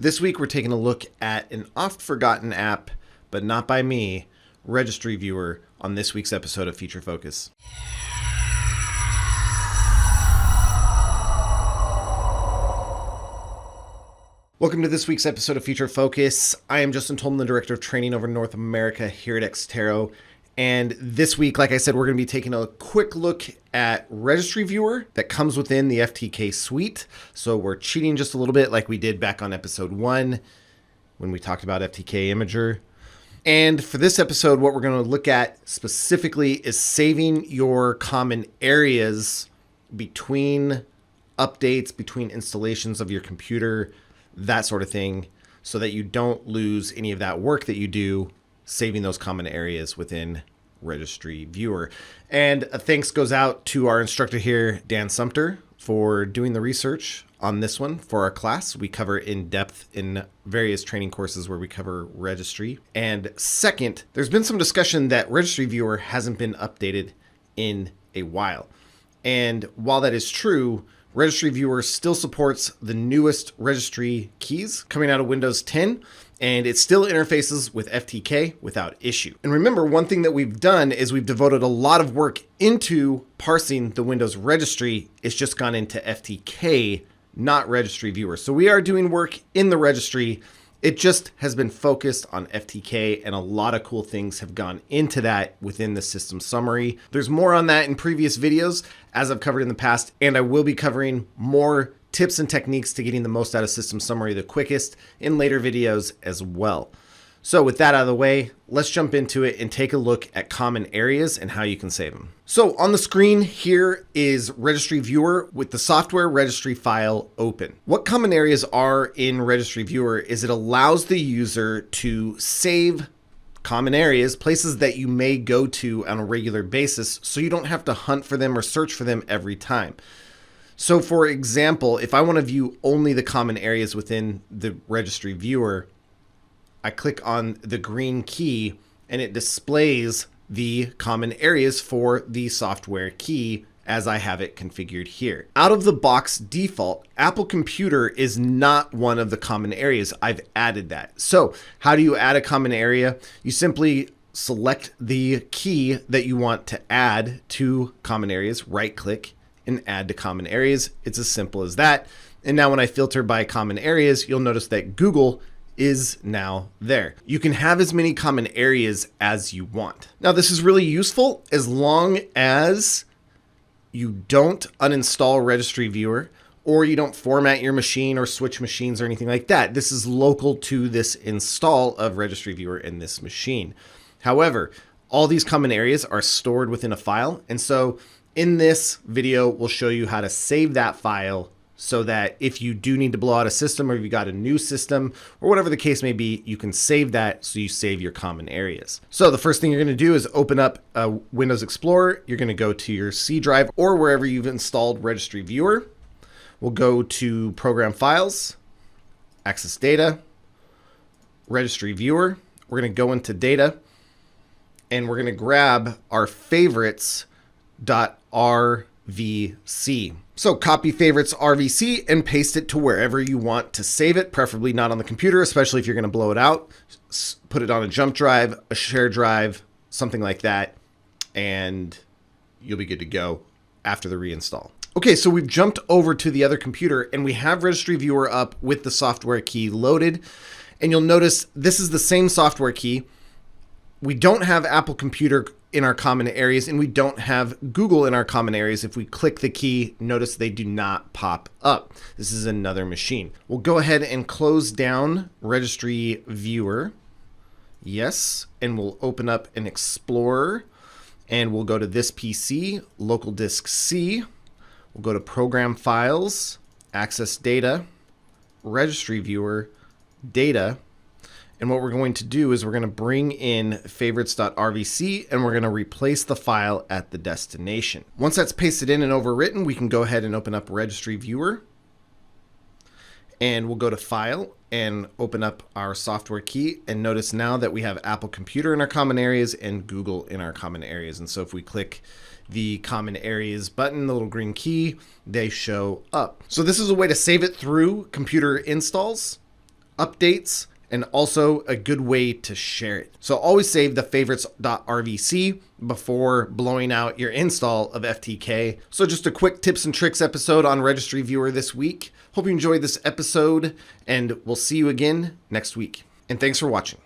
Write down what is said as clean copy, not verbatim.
This week we're taking a look at an oft-forgotten app, but not by me, Registry Viewer, on this week's episode of Feature Focus. Welcome to this week's episode of Feature Focus. I am Justin Tolman, the Director of Training over North America here at Xtero. And this week, like I said, we're going to be taking a quick look at Registry Viewer that comes within the FTK suite. So we're cheating just a little bit like we did back on episode 1 when we talked about FTK Imager. And for this episode, what we're going to look at specifically is saving your common areas between updates, between installations of your computer, that sort of thing, so that you don't lose any of that work that you do saving those common areas within Registry Viewer. And a thanks goes out to our instructor here, Dan Sumter, for doing the research on this one for our class. We cover in depth in various training courses where we cover registry. And second, there's been some discussion that Registry Viewer hasn't been updated in a while. And while that is true, Registry Viewer still supports the newest registry keys coming out of Windows 10, and it still interfaces with FTK without issue. And remember, one thing that we've done is we've devoted a lot of work into parsing the Windows registry. It's just gone into FTK, not Registry Viewer. So we are doing work in the registry. It just has been focused on FTK, and a lot of cool things have gone into that within the system summary. There's more on that in previous videos, as I've covered in the past, and I will be covering more tips and techniques to getting the most out of system summary the quickest in later videos as well. So with that out of the way, let's jump into it and take a look at common areas and how you can save them. So on the screen here is Registry Viewer with the software registry file open. What common areas are in Registry Viewer is it allows the user to save common areas, places that you may go to on a regular basis, so you don't have to hunt for them or search for them every time. So for example, if I want to view only the common areas within the Registry Viewer, I click on the green key and it displays the common areas for the software key as I have it configured here. Out of the box default, Apple Computer is not one of the common areas. I've added that. So how do you add a common area? You simply select the key that you want to add to common areas, right click and add to common areas. It's as simple as that. And now when I filter by common areas, you'll notice that Google is now there. You can have as many common areas as you want. Now this is really useful as long as you don't uninstall Registry Viewer or you don't format your machine or switch machines or anything like that. This is local to this install of Registry Viewer in this machine. However, all these common areas are stored within a file, and so in this video, we'll show you how to save that file so that if you do need to blow out a system or if you got a new system or whatever the case may be, you can save that so you save your common areas. So the first thing you're going to do is open up Windows Explorer. You're going to go to your C drive or wherever you've installed Registry Viewer. We'll go to Program Files, Access Data, Registry Viewer. We're going to go into Data and we're going to grab our favorites.rvc. So copy favorites RVC and paste it to wherever you want to save it, preferably not on the computer, especially if you're going to blow it out. Put it on a jump drive, a share drive, something like that, and you'll be good to go after the reinstall. Okay, so we've jumped over to the other computer and we have Registry Viewer up with the software key loaded. And you'll notice this is the same software key. We don't have Apple Computer in our common areas and we don't have Google in our common areas. If we click the key, notice they do not pop up. This is another machine. We'll go ahead and close down Registry Viewer. Yes, and we'll open up an Explorer and we'll go to this PC, local disk C. We'll go to Program Files, Access Data, Registry Viewer, Data. And what we're going to do is we're going to bring in favorites.rvc and we're going to replace the file at the destination. Once that's pasted in and overwritten, we can go ahead and open up Registry Viewer. And we'll go to File and open up our software key. And notice now that we have Apple Computer in our common areas and Google in our common areas. And so if we click the common areas button, the little green key, they show up. So this is a way to save it through computer installs. updates, and also a good way to share it. So always save the favorites.rvc before blowing out your install of FTK. So just a quick tips and tricks episode on Registry Viewer this week. Hope you enjoyed this episode, and we'll see you again next week. And thanks for watching.